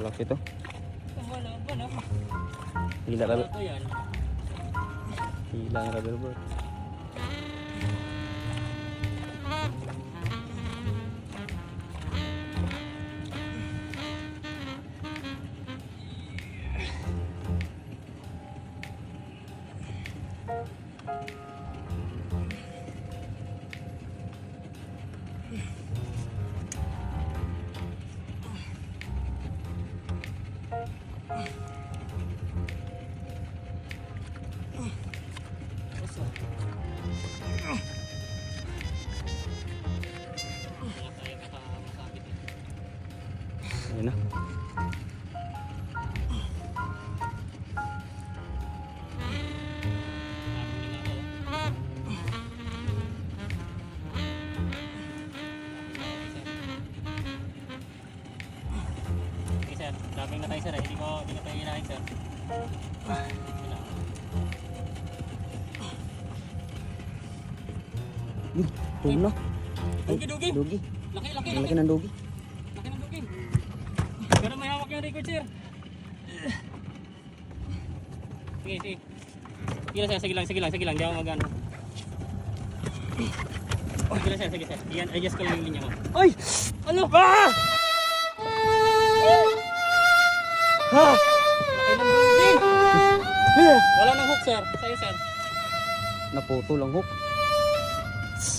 Laki to. Wala ba na? Hila rubber. Ito yan. Hila ng rubber boat. Ayun na. Okay sir, daming na tayo sir eh. Hindi na tayo hinahin sir. Tulo na. Dugi. Dugi. Laki. Laki ng dugi. Laki ng dugi. Pero may hawak yung record sir. Sige. Sige lang. Di ako magano. Sige lang sir. Iyan, adjust ko lang yung linya mo. Ay! Ano? Ah! Ha! Laki ng dugi. Wala nang hook sir. Sa'yo sir. Naputol ang hook.